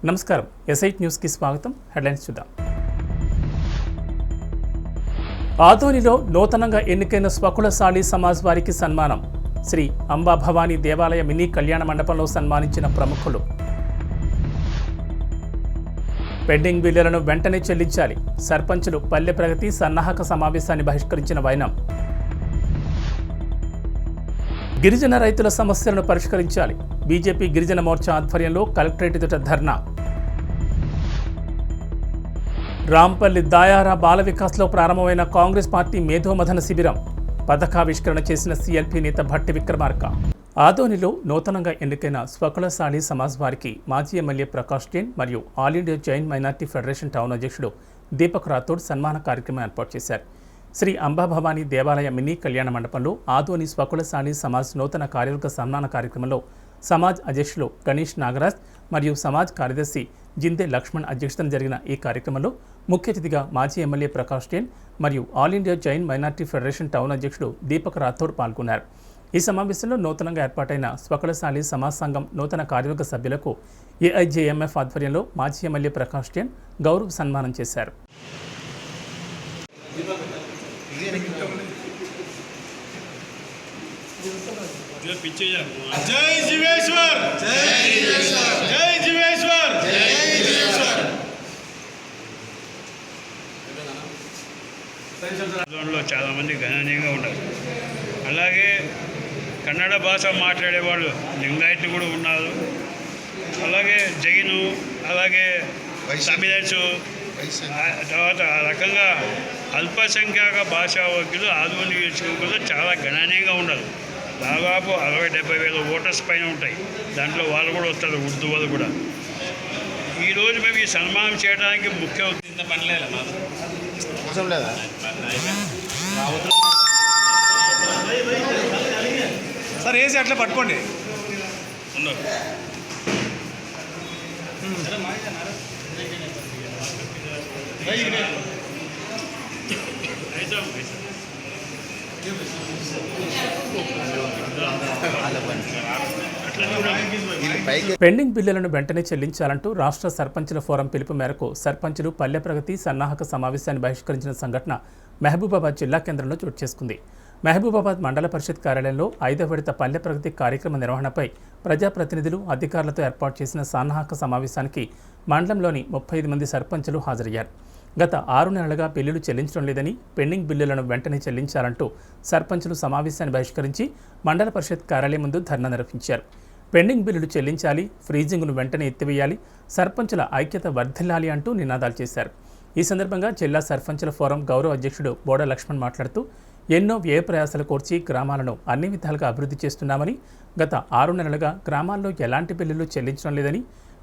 నమస్కారం ఎస్8 న్యూస్ కి స్వాగతం. హెడ్లైన్స్ చూద్దాం. ఆదోనిలో నూతనంగా ఎన్నికైన స్వకులశాలి సమాజ్ వారికి సన్మానం. శ్రీ అంబా భవానీ దేవాలయ మినీ కళ్యాణ మండపంలో సన్మానించిన ప్రముఖులు. పెండింగ్ బిల్లులను వెంటనే చెల్లించాలి. సర్పంచులు పల్లె ప్రగతి సన్నాహక సమావేశాన్ని బహిష్కరించిన వైనం. గిరిజన రైతుల సమస్యలను పరిష్కరించాలి. బీజేపీ గిరిజన మోర్చా ఆధ్వర్యంలో కలెక్టరేట్ ఎదుట ధర్నా. రాంపల్లి దాయారా బాల వికాస్లో ప్రారంభమైన కాంగ్రెస్ పార్టీ మేధోమథన శిబిరం. పథకావిష్కరణ చేసిన సీఎల్పీ నేత భట్టి విక్రమార్క. ఆదోనిలో నూతనంగా ఎన్నికైన స్వకులశాలి సమాజ్ వారికి మాజీ ఎమ్మెల్యే ప్రకాష్ జైన్ మరియు all India Jain minority federation town అధ్యక్షుడు దీపక్ రాథోడ్ సన్మాన కార్యక్రమం ఏర్పాటు చేశారు. శ్రీ అంబా భవానీ దేవాలయ మినీ కళ్యాణ మండపంలో ఆదోని స్వకులశాలి సమాజ్ నూతన కార్యవర్గ సన్మాన కార్యక్రమంలో సమాజ్ అధ్యక్షులు గణేష్ నాగరాజ్ మరియు సమాజ్ కార్యదర్శి జిందే లక్ష్మణ్ అధ్యక్షతన జరిగిన ఈ కార్యక్రమంలో ముఖ్య అతిథిగా మాజీ ఎమ్మెల్యే ప్రకాష్ జైన్ మరియు all India Jain minority federation town అధ్యక్షుడు దీపక్ రాథోడ్ పాల్గొన్నారు. ఈ సమావేశంలో నూతనంగా ఏర్పాటైన స్వకులశాలి సమాజ్ సంఘం నూతన కార్యవర్గ సభ్యులకు ఏఐజేఎంఎఫ్ ఆధ్వర్యంలో మాజీ ఎమ్మెల్యే ప్రకాష్ జైన్ గౌరవ సన్మానం చేశారు. జై జీవేశ్వర్, జై జీవేశ్వర్. చాలామంది గణనీయంగా ఉన్నారు. అలాగే కన్నడ భాష మాట్లాడే వాళ్ళు లింగాయట్లు కూడా ఉన్నారు. అలాగే జైను, అలాగే తమిళన్స్, తర్వాత ఆ రకంగా అల్పసంఖ్యాక భాషా వర్గులు ఆదోని నియోజకవర్గంలో చాలా గణనీయంగా ఉన్నారు. దాదాపు 60-70 వేల ఓటర్స్ పైన ఉంటాయి. దాంట్లో వాళ్ళు కూడా వస్తారు, ఉర్దూ వాళ్ళు కూడా. ఈరోజు మేము ఈ సన్మానం చేయడానికి ముఖ్య పని లేదా సార్ వేసి అట్లా పట్టుకోండి. ఉన్నారు పెండింగ్ బిల్లులను వెంటనే చెల్లించాలంటూ రాష్ట్ర సర్పంచుల ఫోరం పిలుపు మేరకు సర్పంచులు పల్లె ప్రగతి సన్నాహక సమావేశాన్ని బహిష్కరించిన సంఘటన మహబూబాబాద్ జిల్లా కేంద్రంలో చోటు చేసుకుంది. మహబూబాబాద్ మండల పరిషత్ కార్యాలయంలో 5వ విడత పల్లె ప్రగతి కార్యక్రమ నిర్వహణపై ప్రజాప్రతినిధులు అధికారులతో ఏర్పాటు చేసిన సన్నాహక సమావేశానికి మండలంలోని 35 మంది సర్పంచులు హాజరయ్యారు. గత 6 నెలలుగా బిల్లులు చెల్లించడం లేదని, పెండింగ్ బిల్లులను వెంటనే చెల్లించాలంటూ సర్పంచులు సమావేశాన్ని బహిష్కరించి మండల పరిషత్ కార్యాలయం ముందు ధర్నా నిర్వహించారు. పెండింగ్ బిల్లులు చెల్లించాలి, ఫ్రీజింగ్ను వెంటనే ఎత్తివేయాలి, సర్పంచుల ఐక్యత వర్ధిల్లాలి అంటూ నినాదాలు చేశారు. ఈ సందర్భంగా జిల్లా సర్పంచుల ఫోరం గౌరవ అధ్యక్షుడు బోడ లక్ష్మణ్ మాట్లాడుతూ ఎన్నో వ్యయ ప్రయాసాలు కోర్చి గ్రామాలను అన్ని విధాలుగా అభివృద్ధి చేస్తున్నామని, గత 6 నెలలుగా గ్రామాల్లో ఎలాంటి బిల్లులు చెల్లించడం లేదని,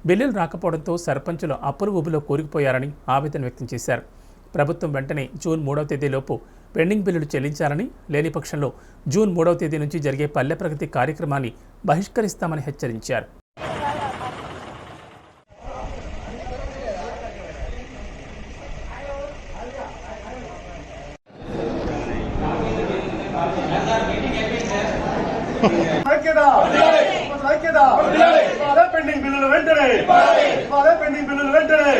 బిల్లులు రాకపోవడంతో సర్పంచులు అప్పుల ఊబిలో కూరుకుపోయారని ఆవేదన వ్యక్తం చేశారు. ప్రభుత్వం వెంటనే జూన్ 3వ తేదీలోపు పెండింగ్ బిల్లులు చెల్లించాలని, లేని పక్షంలో జూన్ 3వ తేదీ నుంచి జరిగే పల్లె ప్రగతి కార్యక్రమాన్ని బహిష్కరిస్తామని హెచ్చరించారు. పెండింగ్ బిల్లులు వెంటనే, పెండింగ్ బిల్లులు వెంటనే,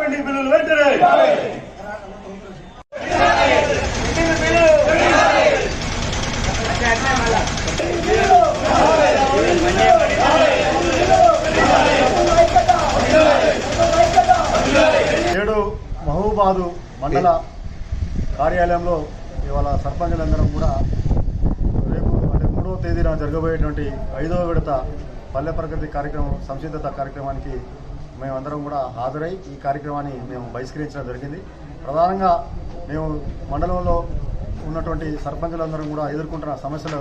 పెండింగ్ బిల్లులు వెంటనే. నేడు మహబూబాబాదు మండల కార్యాలయంలో ఇవాళ సర్పంచులందరం కూడా రేపు అంటే 3వ తేదీన జరగబోయేటువంటి 5వ విడత పల్లె ప్రగతి కార్యక్రమం సంసిద్ధత కార్యక్రమానికి మేమందరం కూడా హాజరై ఈ కార్యక్రమాన్ని మేము బహిష్కరించడం జరిగింది. ప్రధానంగా మేము మండలంలో ఉన్నటువంటి సర్పంచులందరం కూడా ఎదుర్కొంటున్న సమస్యలు,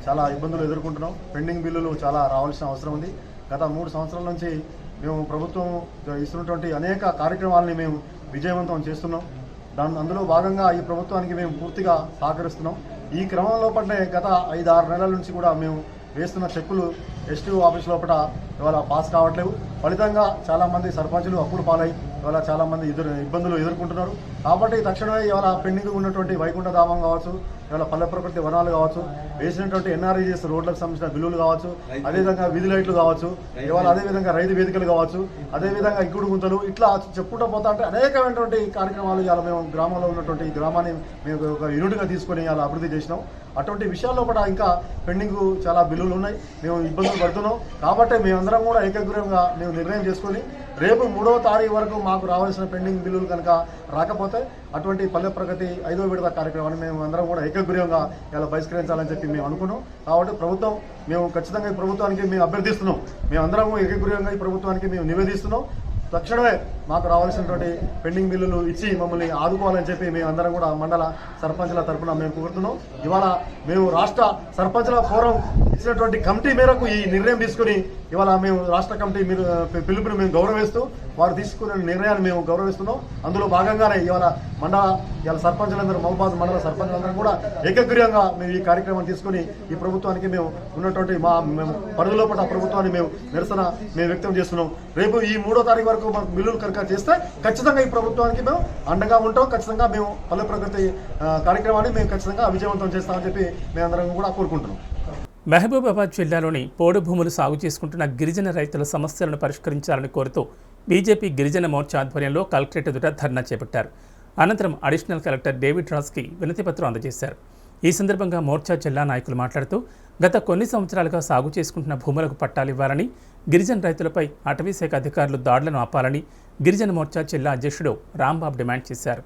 చాలా ఇబ్బందులు ఎదుర్కొంటున్నాం. పెండింగ్ బిల్లులు చాలా రావాల్సిన అవసరం ఉంది. గత 3 సంవత్సరాల నుంచి మేము ప్రభుత్వం ఇస్తున్నటువంటి అనేక కార్యక్రమాలని మేము విజయవంతం చేస్తున్నాం. అందులో భాగంగా ఈ ప్రభుత్వానికి మేము పూర్తిగా సహకరిస్తున్నాం. ఈ క్రమంలో పట్టే గత 5-6 నెలల నుంచి కూడా మేము వేస్తున్న చెక్కులు ఎస్టీఓ ఆఫీస్ లోపల ఇవాళ పాస్ కావట్లేవు. ఫలితంగా చాలామంది సర్పంచులు అప్పులు పాలై ఇవాళ చాలామంది ఇబ్బందులు ఎదుర్కొంటున్నారు. కాబట్టి తక్షణమే ఇవాళ పెండింగ్ ఉన్నటువంటి వైకుంఠ ధామం కావచ్చు, ఇవాళ పల్లె ప్రకృతి వనాలు కావచ్చు, వేసినటువంటి ఎన్ఆర్ఈజీఎస్ రోడ్లకు సంబంధించిన బిల్లులు కావచ్చు, అదేవిధంగా వీధి లైట్లు కావచ్చు, ఇవాళ అదేవిధంగా రైతు వేదికలు కావచ్చు, అదేవిధంగా ఇంకుడు గుంతలు, ఇట్లా చెప్పుకుంటూ పోతా అంటే అనేకమైనటువంటి కార్యక్రమాలు ఇవాళ మేము గ్రామంలో ఉన్నటువంటి గ్రామాన్ని మేము ఒక యూనిట్గా తీసుకొని ఇవాళ అభివృద్ధి చేసినాం. అటువంటి విషయాల్లో కూడా ఇంకా పెండింగ్ చాలా బిల్లులు ఉన్నాయి, మేము ఇబ్బందులు పడుతున్నాం. కాబట్టి మేమందరం కూడా ఏకగ్రీవంగా మేము నిర్ణయం చేసుకొని రేపు 3వ తారీఖు వరకు మాకు రావాల్సిన పెండింగ్ బిల్లులు కనుక రాకపోతే అటువంటి పల్లె ప్రగతి 5వ విడత కార్యక్రమాన్ని మేము అందరం కూడా ఏకగ్రీవంగా ఇలా బహిష్కరించాలని చెప్పి మేము అనుకున్నాం. కాబట్టి మేము ఖచ్చితంగా ఈ ప్రభుత్వానికి మేము అభ్యర్థిస్తున్నాం, మేమందరం ఏకగ్రీవంగా ఈ ప్రభుత్వానికి మేము నివేదిస్తున్నాం. తక్షణమే మాకు రావాల్సినటువంటి పెండింగ్ బిల్లులు ఇచ్చి మమ్మల్ని ఆదుకోవాలని చెప్పి మేము అందరం కూడా మండల సర్పంచ్ల తరఫున మేము కోరుతున్నాం. ఇవాళ మేము రాష్ట్ర సర్పంచ్ల ఫోరం ఇచ్చినటువంటి కమిటీ మేరకు ఈ నిర్ణయం తీసుకుని ఇవాళ మేము రాష్ట్ర కమిటీ పిలుపుని మేము గౌరవిస్తూ వారు తీసుకునే నిర్ణయాన్ని మేము గౌరవిస్తున్నాం. అందులో భాగంగానే ఇవాళ సర్పంచులందరూ మహబూబాబాద్ మండల సర్పంచులందరూ కూడా ఏకగ్రీవంగా మేము ఈ కార్యక్రమం తీసుకుని ఈ ప్రభుత్వానికి మేము ఉన్నటువంటి మేము పరిధిలోపల ప్రభుత్వాన్ని మేము నిరసన వ్యక్తం చేస్తున్నాం. రేపు ఈ 3వ తారీఖు వరకు మాకు బిల్లులు కనుక చేస్తే ఖచ్చితంగా ఈ ప్రభుత్వానికి మేము అండగా ఉంటాం. ఖచ్చితంగా మేము పల్లె ప్రగతి కార్యక్రమాన్ని మేము ఖచ్చితంగా విజయవంతం చేస్తామని చెప్పి మేమందరం కూడా కోరుకుంటున్నాం. మహబూబాబాద్ జిల్లాలోని పోడు భూములు సాగు చేసుకుంటున్న గిరిజన రైతుల సమస్యలను పరిష్కరించాలని కోరుతూ బీజేపీ గిరిజన మోర్చా ఆధ్వర్యంలో కలెక్టరేట్ ఎదుట ధర్నా చేపట్టారు. అనంతరం అడిషనల్ కలెక్టర్ డేవిడ్ రాజ్కి వినతిపత్రం అందజేశారు. ఈ సందర్భంగా మోర్చా జిల్లా నాయకులు మాట్లాడుతూ గత కొన్ని సంవత్సరాలుగా సాగు చేసుకుంటున్న భూములకు పట్టాలివ్వాలని, గిరిజన రైతులపై అటవీశాఖ అధికారులు దాడులను ఆపాలని గిరిజన మోర్చా జిల్లా అధ్యక్షుడు రాంబాబు డిమాండ్ చేశారు.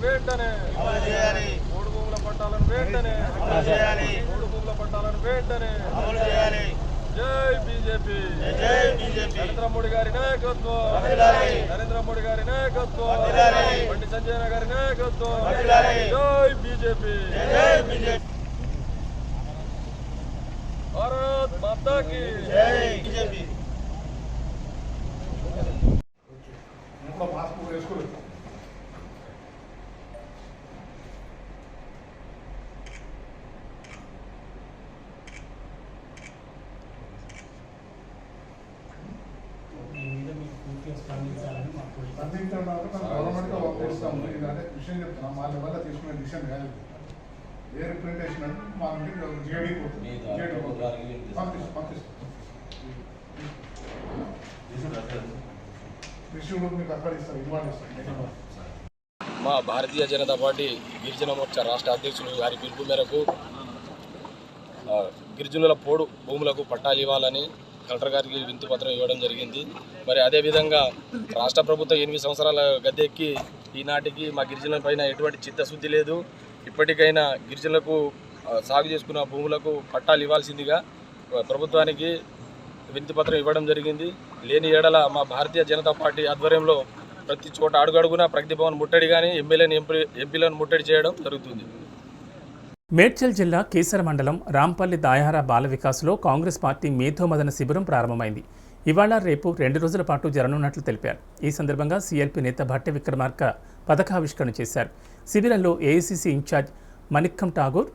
వెంటనే అమలు చేయాలి. మూడు భూముల పట్టాలను వెంటనే అమలు చేయాలి. మూడు భూముల పట్టాలను వెంటనే అమలు చేయాలి. జై బీజేపీ, జై బీజేపీ. నరేంద్ర మోడీ గారి నాయకత్వం, నరేంద్ర మోడీ గారి నాయకత్వం, బండి సంజయ్ గారి నాయకత్వం. జై బీజేపీ, జై బీజేపీ. భారత్ మాతా కీ జై. బీజేపీ గవర్నమెంట్గా పంపిస్తాము. ఇదంటే విషయం చెప్తున్నాం, వాళ్ళ వల్ల తీసుకునే డిసిషన్ కాదు. ఏ రిప్రజెంటేషన్ మా జేడీ పంపిస్తాం. మీకు అక్కడ ఇస్తారు, ఇన్వాల్వ్ ఇస్తారు. మా భారతీయ జనతా పార్టీ గిరిజన మోర్చా రాష్ట్ర అధ్యక్షులు గారి పిలుపు మేరకు గిరిజనుల పోడు భూములకు పట్టాలు ఇవ్వాలని కలెక్టర్ గారికి వినతి పత్రం ఇవ్వడం జరిగింది. మరి అదేవిధంగా రాష్ట్ర ప్రభుత్వం 8 సంవత్సరాల గద్దెక్కి ఈనాటికి మా గిరిజనుల పైన ఎటువంటి చిత్తశుద్ధి లేదు. ఇప్పటికైనా గిరిజనులకు సాగు చేసుకున్న భూములకు పట్టాలు ఇవ్వాల్సిందిగా ప్రభుత్వానికి వినతి పత్రం ఇవ్వడం జరిగింది. లేని ఏడల మా భారతీయ జనతా పార్టీ ఆధ్వర్యంలో ప్రతి చోట అడుగడుగునా ప్రగతి భవన్ ముట్టడి కానీ ఎంపీలను ముట్టడి చేయడం జరుగుతుంది. మేడ్చల్ జిల్లా కీసర మండలం రాంపల్లి దాయారా బాల వికాస్లో కాంగ్రెస్ పార్టీ మేధోమదన శిబిరం ప్రారంభమైంది. ఇవాళ రేపు 2 రోజుల పాటు జరగనున్నట్లు తెలిపారు. ఈ సందర్భంగా సీఎల్పీ నేత భట్టి విక్రమార్క పథకావిష్కరణ చేశారు. శిబిరంలో ఏఐసీసీ ఇన్ఛార్జ్ మణిక్కం ఠాగూర్,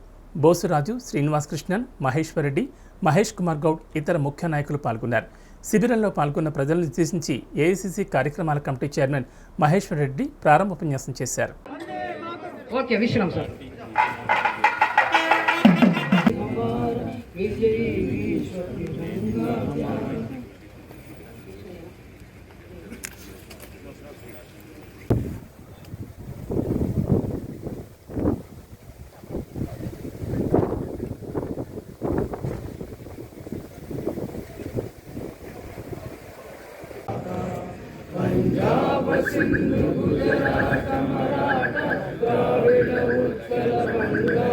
బోసురాజు, శ్రీనివాస్ కృష్ణన్, మహేశ్వరరెడ్డి, మహేష్ కుమార్ గౌడ్ ఇతర ముఖ్య నాయకులు పాల్గొన్నారు. శిబిరంలో పాల్గొన్న ప్రజలను ఉద్దేశించి ఏఐసీసీ కార్యక్రమాల కమిటీ చైర్మన్ మహేశ్వరరెడ్డి ప్రారంభోపన్యాసం చేశారు. पंजाब सिंध गुजरात मराठा द्राविड उत्कल बंग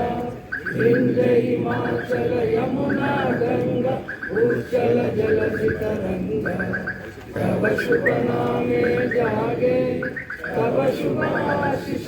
यमुना गंगा उज्जल जलधि तरंगा तब शुभ नामे जागे तब शुभ आशीष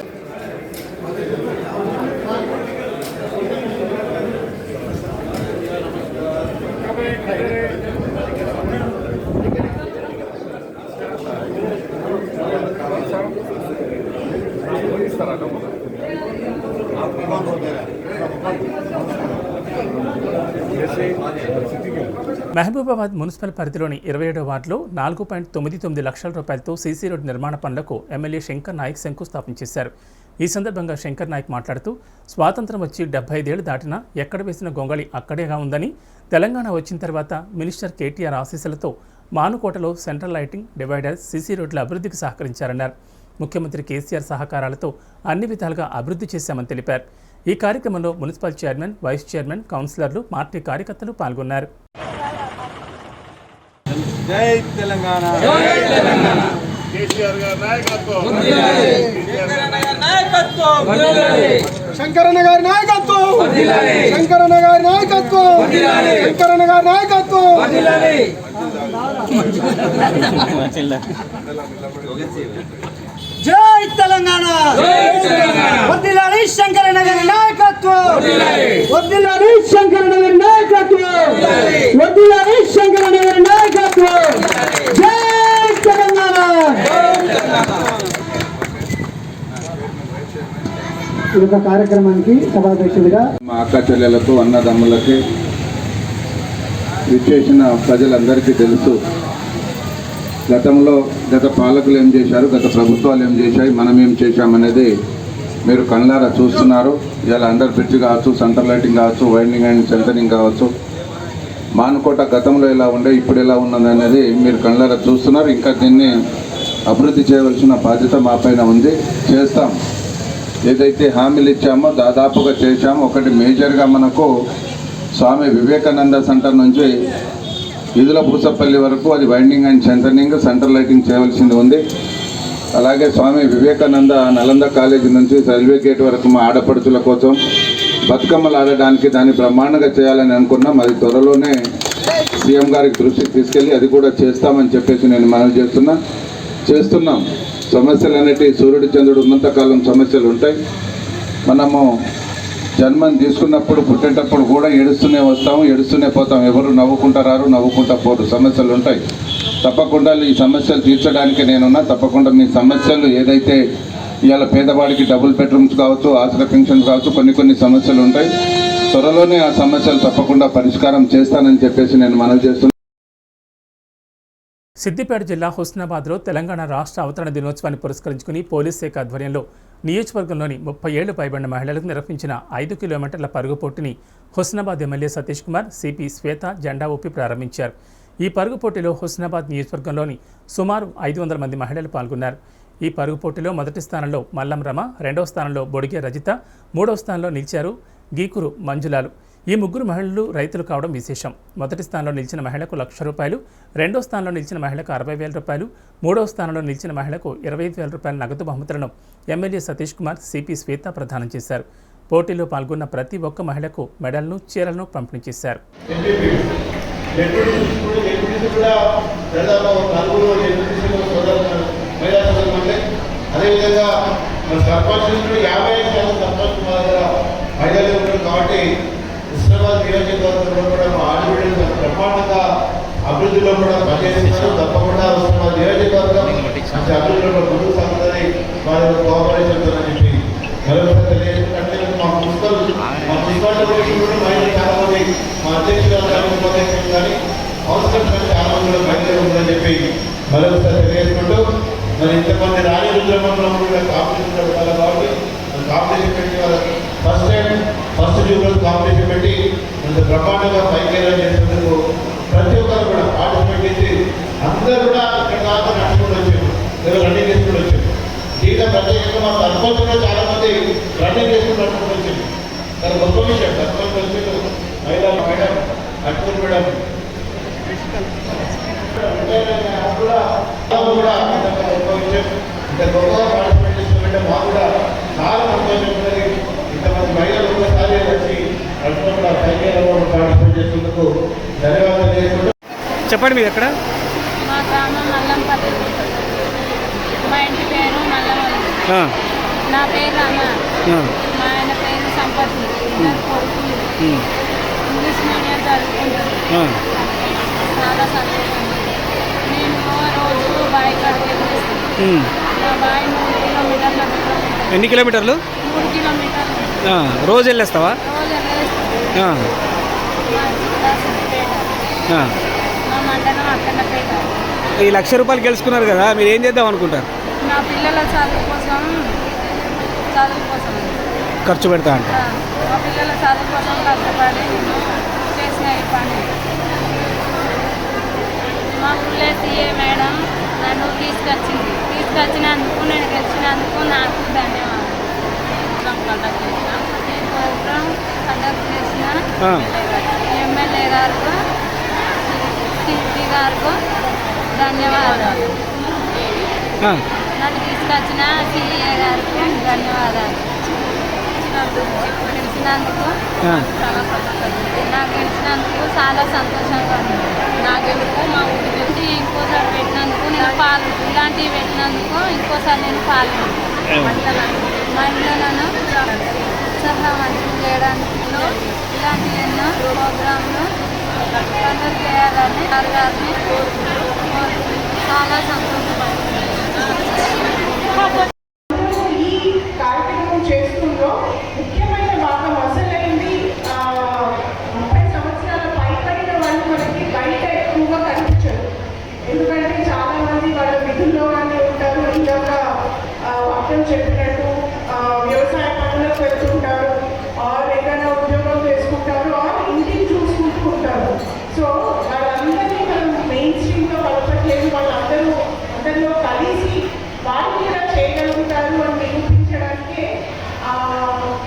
మహబూబాబాద్ మున్సిపల్ పరిధిలోని 27వ వార్డులో 4.99 లక్షల రూపాయలతో సీసీ రోడ్డు నిర్మాణ పనులకు ఎమ్మెల్యే శంకర్ నాయక్ శంకుస్థాపన చేశారు. ఈ సందర్భంగా శంకర్ నాయక్ మాట్లాడుతూ స్వాతంత్రం వచ్చి 75 ఏళ్లు దాటినా ఎక్కడ వేసిన గొంగళి అక్కడేగా ఉందని, తెలంగాణ వచ్చిన తర్వాత మినిస్టర్ కేటీఆర్ ఆశీస్సులతో మానుకోటలో సెంట్రల్ లైటింగ్, డివైడర్, సీసీ రోడ్ల అభివృద్ధికి సహకరించారన్నారు. ముఖ్యమంత్రి కేసీఆర్ సహకారాలతో అన్ని విధాలుగా అభివృద్ధి చేశామని తెలిపారు. ఈ కార్యక్రమంలో మున్సిపల్ చైర్మన్, వైస్ చైర్మన్, కౌన్సిలర్లు, పార్టీ కార్యకర్తలు పాల్గొన్నారు. జై తెలంగాణ, కేసీఆర్ గారి నాయకత్వం, శంకరన్న గారి నాయకత్వం, శంకరన్న గారి నాయకత్వం, శంకరన్న గారి నాయకత్వం. జై తెలంగాణ, వద్దిలాలి శంకరన్న గారి నాయకత్వం, వద్దిలాలి శంకరన్న గారి నాయకత్వం, వద్దిలాలి శంకరన్న గారి నాయకత్వం. జై తెలంగాణ. ఈ యొక్క కార్యక్రమానికి సభాధ్యక్షుడిగా మా అక్క చెల్లెలకు, అన్నదమ్ములకి విచ్చేసిన ప్రజలందరికీ తెలుసు, గతంలో గత పాలకులు ఏం చేశారు, గత ప్రభుత్వాలు ఏం చేశాయి, మనం ఏం చేశామనేది మీరు కళ్ళారా చూస్తున్నారు. ఇలా అండర్ బ్రిడ్జ్ కావచ్చు, సెంటర్ లైటింగ్ కావచ్చు, వైండింగ్ అండ్ సెంటరింగ్ కావచ్చు, మానుకోట గతంలో ఎలా ఉండే ఇప్పుడు ఎలా ఉన్నది అనేది మీరు కళ్ళారా చూస్తున్నారు. ఇంకా దీన్ని అభివృద్ధి చేయవలసిన బాధ్యత మా పైన ఉంది, చేస్తాం. ఏదైతే హామీలు ఇచ్చామో దాదాపుగా చేశాము. ఒకటి మేజర్గా మనకు స్వామి వివేకానంద సెంటర్ నుంచి ఈదుల పూసపల్లి వరకు అది winding and centring, centre lighting చేయవలసింది ఉంది. అలాగే స్వామి వివేకానంద నలంద కాలేజీ నుంచి రైల్వే గేట్ వరకు మా ఆడపడుచుల కోసం బతుకమ్మలు ఆడడానికి దాన్ని బ్రహ్మాండంగా చేయాలని అనుకున్నాం. అది త్వరలోనే సీఎం గారికి దృష్టికి తీసుకెళ్ళి అది కూడా చేస్తామని చెప్పేసి నేను మనవి చేస్తున్నాం. సమస్యలు అనేవి సూర్యుడు చంద్రుడు ఉన్నంతకాలం సమస్యలు ఉంటాయి. మనము జన్మని తీసుకున్నప్పుడు, పుట్టేటప్పుడు కూడా ఏడుస్తూనే వస్తాము, ఏడుస్తూనే పోతాం. ఎవరు నవ్వుకుంటా రారు, నవ్వుకుంటా పోరు. సమస్యలు ఉంటాయి. తప్పకుండా ఈ సమస్యలు తీర్చడానికి నేనున్నా. తప్పకుండా మీ సమస్యలు ఏదైతే ఇవాళ పేదవాడికి డబుల్ బెడ్రూమ్స్ కావచ్చు, ఆసరా పెన్షన్స్ కావచ్చు, కొన్ని సమస్యలు ఉంటాయి. త్వరలోనే ఆ సమస్యలు తప్పకుండా పరిష్కారం చేస్తానని చెప్పేసి నేను మనవి చేస్తున్నాను. సిద్దిపేట జిల్లా హుస్నాబాద్లో తెలంగాణ రాష్ట్ర అవతరణ దినోత్సవాన్ని పురస్కరించుకుని పోలీస్ శాఖ ఆధ్వర్యంలో నియోజకవర్గంలోని 30 ఏళ్లు పైబడిన మహిళలకు నిర్వహించిన 5 కిలోమీటర్ల పరుగు పోటీని హుస్నాబాద్ ఎమ్మెల్యే సతీష్ కుమార్, సిపి శ్వేత జెండా ఊపి ప్రారంభించారు. ఈ పరుగు పోటీలో హుస్నాబాద్ నియోజకవర్గంలోని సుమారు 500 మంది మహిళలు పాల్గొన్నారు. ఈ పరుగు పోటీలో మొదటి స్థానంలో మల్లం రమ, రెండవ స్థానంలో బొడిగే రజిత, మూడవ స్థానంలో నిలిచారు గీకురు మంజులాలు. ఈ ముగ్గురు మహిళలు రైతులు కావడం విశేషం. మొదటి స్థానంలో నిలిచిన మహిళకు ₹1,00,000, రెండో స్థానంలో నిలిచిన మహిళకు ₹60,000, మూడవ స్థానంలో నిలిచిన మహిళకు ₹25,000 నగదు బహుమతులను ఎమ్మెల్యే సతీష్ కుమార్, సిపి శ్వేత ప్రదానం చేశారు. పోటీలో పాల్గొన్న ప్రతి ఒక్క మహిళకు మెడల్ను, చీరలను పంపిణీ చేశారు. అదేవిధంగా సర్పంచ్ 55 సర్పంచ్ మహిళలు ఉన్నారు కాబట్టి హుస్నాబాద్ నియోజకవర్గంలో కూడా మా ఆడబిడ్డలు బ్రహ్మాండంగా అభివృద్ధిలో కూడా పనిచేస్తున్నారు. తప్పకుండా హుస్నాబాద్ నియోజకవర్గం మంచి అభివృద్ధిలో ముందుకు సాగుతుంది వారి కోఆపరేషన్తో అని చెప్పి మరొకసారి తెలియజేస్తుంటే మా మున్సిపాలిటీ కూడా మహిళలు చాలా మంది, మా అధ్యక్షులు కానీ ఉపాధ్యక్షులు కానీ అవసరం కానీ చాలా మంది కూడా మహిళలు ఉందని చెప్పి మరొకసారి తెలియజేసుకుంటూ, మరి ఇంతమంది రాణి రుద్రమండలం కూడా కాంపిటీషన్ పెట్టాలి కాబట్టి కాంపిటీషన్ పెట్టి వాళ్ళకి ఫస్ట్ జూబ్లో కాంపిటీషన్ పెట్టి అంత బ్రహ్మాండంగా పైకి చేసేందుకు ప్రతి ఒక్కరు కూడా పార్టిసిపేట్ చేసి అందరూ కూడా ఇక్కడ దాకా నడుచుకుంటూ వచ్చారు, రన్నింగ్ చేసుకుంటూ వచ్చారు. దీంట్లో ప్రత్యేకంగా మా సర్పంచ్ కూడా చాలా మంది రన్నింగ్ చేసుకుంటూ నడుచుకుంటూ వచ్చారు. చాలా గొప్ప విషయం. సర్పంచ్ వచ్చారు, మేడం అట్కూరు మేడం కూడా గొప్ప విషయం. ఇంత గొప్పగా పార్టిసిపేట్ చేస్తుంటే మాకు కూడా చాలా సంతోషం ఉంటుంది. ఇంతమంది మహిళలు ఒకసారి వచ్చి అందులో కూడా సైకిల్ పార్టిసిపేట్ చేసేందుకు ధన్యవాదాలు చేసుకుంటూ చెప్పండి మీరు ఎక్కడ? మా గ్రామం మల్లంపల్లి. మా ఇంటి పేరు మల్లమల్లి. నా పేరు అమ్మ. మా ఆయన పేరు సంపత్. ఇద్దరు కొడుకులు. ఇంగ్లీష్ మీడియం చదువుకుంటారు. చాలా సంతోషం. నేను రోజు బావి కాడికి వెళ్ళేస్తాను. మా బావి 3 కిలోమీటర్ల దూరం. ఎన్ని కిలోమీటర్లు? 3 కిలోమీటర్లు. రోజు వెళ్ళేస్తావా? రోజు వెళ్ళేస్తాను. మా జిల్లా సిద్దిపేట. మా మండలం అక్కన్నపేట. ఈ ₹1,00,000 గెలుచుకున్నారు కదా, మీరు ఏం చేద్దాం అనుకుంటారు? నా పిల్లల చదువు కోసం ఖర్చు పెడతా అంట. మా పిల్లల చదువు కోసం కష్టపడి నేను చేసిన ఈ పని. మా ఊళ్ళో సీఏ మేడం నన్ను తీసుకొచ్చినందుకు నేను గెలిచినందుకు నాకు ధన్యవాదాలు. ప్రోగ్రాం కండక్ట్ చేసిన ఎమ్మెల్యే గారికి, సిపి గారికి ధన్యవాదాలు. నన్ను తీసుకొచ్చిన సిఏ గారికి ధన్యవాదాలు. గెలిచినందుకు చాలా సంతోషం. నాకు గెలిచినందుకు చాలా సంతోషంగా ఉంది. నా గెలుపు మా ఊరి గెలిచి ఇంకోసారి పెట్టినందుకు నేను ఇలాంటివి పెట్టినందుకు ఇంకోసారి నేను మహిళలను ఉత్సాహవంతం చేయడానికి ఇలాంటి ఎన్నో ప్రోగ్రాంలు కండక్ట్ చేయాలని గారిని చాలా సంతోషపడుతుంది. ఈ కార్యక్రమం చేస్తుందో ముఖ్యమైన భాగం అసలైంది 30 సంవత్సరాల పైబడిన వాళ్ళు మనకి బయట ఎక్కువగా కనిపించరు. ఎందుకంటే చాలా మంది వాళ్ళ విధుల్లోనే ఉంటారు. ఇందాక వాక్యం చెప్పినట్టు వ్యవసాయ పనులకు వెళ్తుంటారు, ఏదైనా ఉద్యోగం చేసుకుంటారు, ఇంటిని చూసుకుంటూ ఉంటారు. సో వాళ్ళందరినీ మనం మెయిన్ స్ట్రీమ్లో కలపట్లేదు. అందరిలో కలిసి వాళ్ళు కూడా చేయగలుగుతారు అని నిరూపించడానికే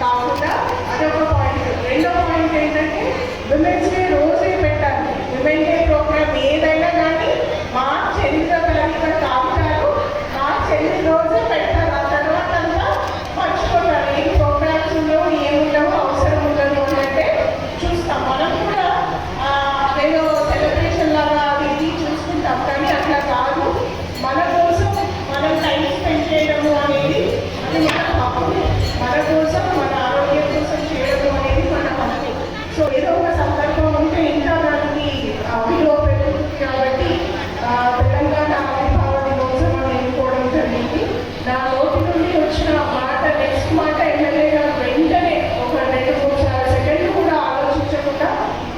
కాకుండా అదొక పాయింట్. రెండో పాయింట్ ఏంటంటే విమెన్స్ డే రోజే పెట్టాలి. విమెన్ డే ప్రోగ్రామ్ ఏదైనా కానీ మార్చ్ 8వ తారీఖున కాపుతారు, మార్చ్ 8 రోజే పెట్టాలి. ఆ తర్వాత అంతా మర్చిపోతారు. ఏ ప్రోగ్రామ్స్లో ఏముండవు, అవసరం ఉండదు అంటే చూస్తాం. మనం కూడా ఏదో సెలబ్రేషన్ లాగా అది చూసుకుంటాం, కానీ అట్లా కాదు. మన కోసం మనం టైం స్పెండ్ చేయడము అనేది అది మన హక్కు. మన కోసం, మన ఆరోగ్యం కోసం చేయడము అనేది మన హక్కు. సో ఏదో ఒక సందర్భం ఉంటే ఇంకా దానికి విలువ పెరుగుతుంది. కాబట్టి తెలంగాణ ఆవిర్భావ దినోత్సవం ఎన్నుకోవడం జరిగింది. నా నోటి నుండి వచ్చిన మాట, నెక్స్ట్ మాట ఎమ్మెల్యే గారు వెంటనే ఒక 2-3 సెకండ్లు కూడా ఆలోచించకుండా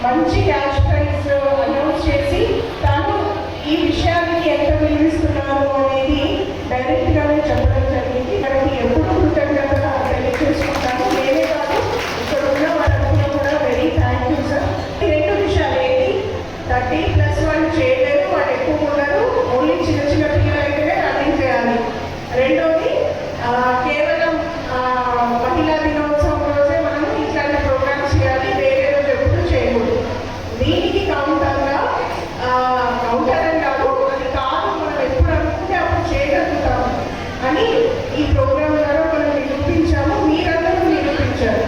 మంచి క్యాష్ ప్రైజ్ అనౌన్స్ చేసి తాను ఈ విషయానికి ఎంత విలువిస్తున్నారు అనేది డైరెక్ట్గానే చెప్పడం జరిగింది. మనకి ఎప్పుడు కృతజ్ఞత తెలియజేసుకుంటాను. నేనే కాదు, ఇక్కడ ఉన్న వాళ్ళందరూ కూడా వెరీ థ్యాంక్ యూ సార్. ఈ 2 విషయాలు ఏంటి, 30+ వాళ్ళు చేయలేరు, వాళ్ళు ఎక్కువ ఉన్నారు, ఓన్లీ చిన్న చిన్న పిల్లలు అయితేనే రన్నింగ్ చేయాలి. రెండోది కేవలం మహిళా దినోత్సవం రోజే మనం ఇట్లాంటి ప్రోగ్రామ్స్ చేయాలి, వేరే రోజు ఎప్పుడు చేయకూడదు. దీనికి కౌంటర్గా కౌంటర్ అని కాదు, అది కాదు, మనం ఎప్పుడు అనుకుంటే అప్పుడు చేయగలుగుతాము అని ఈ ప్రోగ్రాం ద్వారా మనం నిరూపించాము. మీరందరూ నిరూపించారు.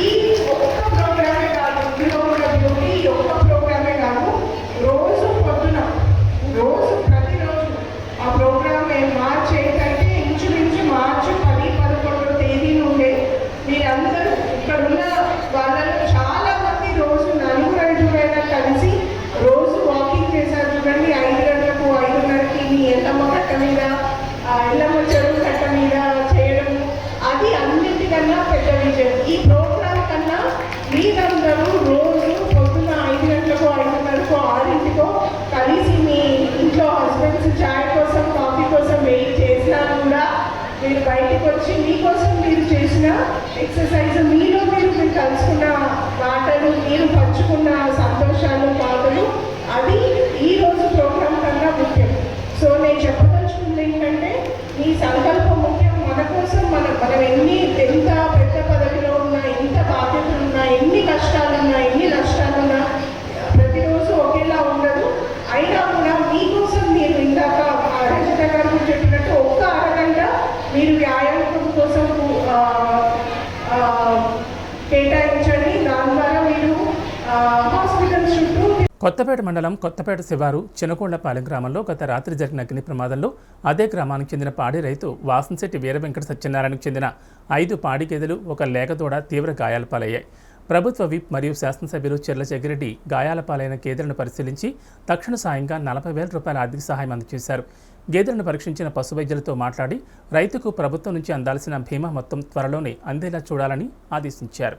ఈ ఒక్క ప్రోగ్రామే కాదు, ఇందులో కూడా బ్యూటీ ఒక్క ప్రోగ్రామే కాదు, రోజు పొద్దున ప్రతిరోజు ఆ ప్రోగ్రామ్ మార్చ్ 8 అంటే ఇంచుమించు మార్చి 10-11 తేదీ నుండే మీరందరూ ఇక్కడ ఉన్న వాళ్ళలో చాలా మంది రోజు 4-5 కలిసి రోజు వాకింగ్ చేశారు. చూడండి, 5 గంటలకు 5:30కి మీ ఎల్లమ్మ కట్ట మీద, ఎల్లమ్మ చెరువు కట్ట మీద చేయడం, అది అన్నింటికన్నా పెద్ద విజయం. ఈ ప్రోగ్రాం కన్నా మీరందరూ రోజు పొద్దున్న 5 గంటలకు 5:30కో 6కో కలిసి మీ ఇంట్లో హస్బెండ్స్ చాయ్ కోసం, కాఫీ కోసం వెయిట్ చేసినా కూడా మీరు బయటకు వచ్చి మీకోసం మీరు చేసిన ఎక్సర్సైజ్, మీరు కలుసుకున్న మాటలు, మీరు పంచుకున్న సంతోషాలు, బాధలు, అది ఈరోజు ప్రోగ్రాం కన్నా ముఖ్యం. సో నేను చెప్పదలుచుకుంది ఏంటంటే మీ సంకల్పం ముఖ్యం. మన కోసం మనం ఎంత పెద్ద పదవిలో ఉన్నా, ఎంత బాధ్యతలు ఉన్నా, ఎన్ని కష్టాలున్నా, ఎన్ని నష్టాలున్నా ప్రతిరోజు ఒకేలా ఉండదు. అయినా కూడా మీకోసం మీరు ఇందాక రజిత గారు చెప్పినట్టు ఒక్క అరగంట మీరు వ్యాయామం కోసం కేటాయించండి. దానివల్ల కొత్తపేట మండలం కొత్తపేట శివారు చినకోళ్లపాలెం గ్రామంలో గత రాత్రి జరిగిన అగ్ని ప్రమాదంలో అదే గ్రామానికి చెందిన పాడి రైతు వాసంశెట్టి వీరవెంకట సత్యనారాయణకు చెందిన 5 పాడి గేదెలు ఒక లేగదూడ తీవ్ర గాయాల పాలయ్యాయి. ప్రభుత్వ విప్ మరియు శాసనసభ్యులు చెర్ల జగ్గిరెడ్డి గాయాల పాలైన గేదెలను పరిశీలించి తక్షణ సాయంగా 40,000 రూపాయల ఆర్థిక సహాయం అందజేశారు. గేదెలను పరీక్షించిన పశు వైద్యులతో మాట్లాడి రైతుకు ప్రభుత్వం నుంచి అందాల్సిన బీమా మొత్తం త్వరలోనే అందేలా చూడాలని ఆదేశించారు.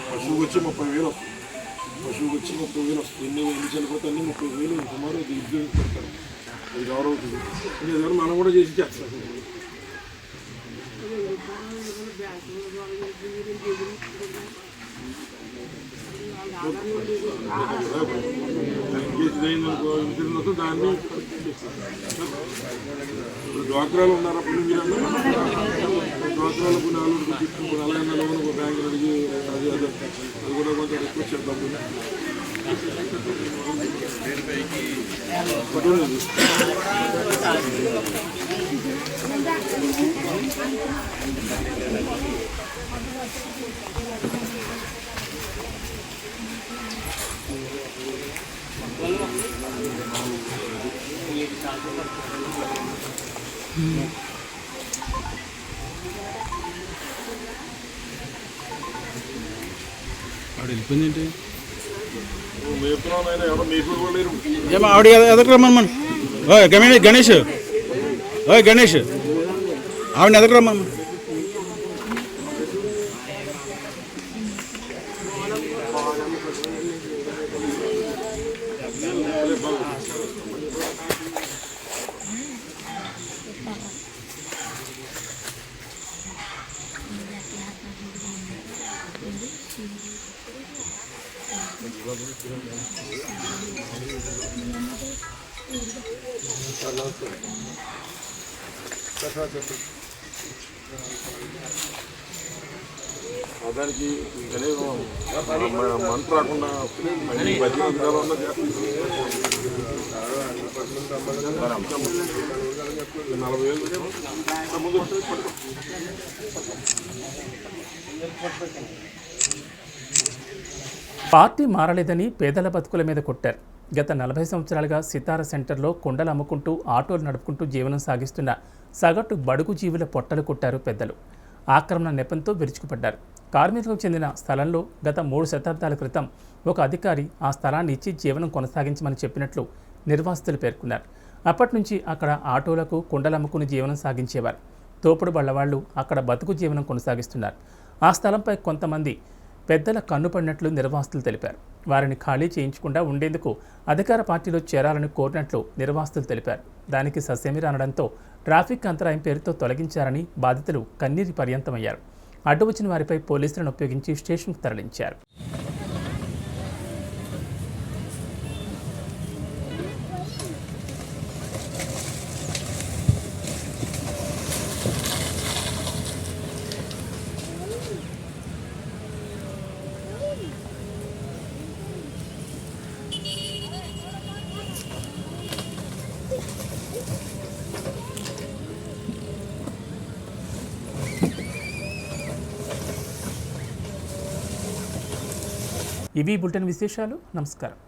పశువుకి వచ్చి 30,000 వస్తుంది. ఎన్ని చనిపోతే అన్ని 30,000 సుమారు ఇది పెడతారు. అది గౌరవ అవుతుంది. ఇది మనం కూడా చేసి చేస్తాం. దాన్ని డ్వాక్రాలు ఉన్నారా డ్వాక్రాలకు 4 లోన్ బ్యాంకులు అడిగి అది కూడా కొంచెం రిక్వెస్ట్ చేద్దాం. వెళ్ళిపోయింది ఎవరో మీకు కూడా లేరు. ఆవిడ ఎదకు రమ్మను. గణేష్ గణేష్ ఆవిడ ఎదకు రమ్మను. దానికి మంత్ రాకుండా 40,000 పార్టీ మారలేదని పేదల బతుకుల మీద కొట్టారు. గత 40 సంవత్సరాలుగా సితార సెంటర్లో కుండలు అమ్ముకుంటూ ఆటోలు నడుపుకుంటూ జీవనం సాగిస్తున్న సగటు బడుగు జీవుల పొట్టలు కొట్టారు పెద్దలు. ఆక్రమణ నెపంతో విరుచుకుపడ్డారు. కార్మికులకు చెందిన స్థలంలో గత 3 శతాబ్దాల క్రితం ఒక అధికారి ఆ స్థలాన్ని ఇచ్చి జీవనం కొనసాగించమని చెప్పినట్లు నిర్వాసితులు పేర్కొన్నారు. అప్పటి నుంచి అక్కడ ఆటోలకు కుండలమ్ముకుని జీవనం సాగించేవారు. తోపుడు బళ్లవాళ్లు అక్కడ బతుకు జీవనం కొనసాగిస్తున్నారు. ఆ స్థలంపై కొంతమంది పెద్దల కన్నుపడినట్లు నిర్వాసితులు తెలిపారు. వారిని ఖాళీ చేయించకుండా ఉండేందుకు అధికార పార్టీలో చేరాలని కోరినట్లు నిర్వాసితులు తెలిపారు. దానికి ససేమిరా అనడంతో ట్రాఫిక్ అంతరాయం పేరుతో తొలగించారని బాధితులు కన్నీటి పర్యంతమయ్యారు. అడ్డు వచ్చిన వారిపై పోలీసులను ఉపయోగించి స్టేషన్కు తరలించారు. ఇవి బులెటిన్ విశేషాలు. నమస్కారం.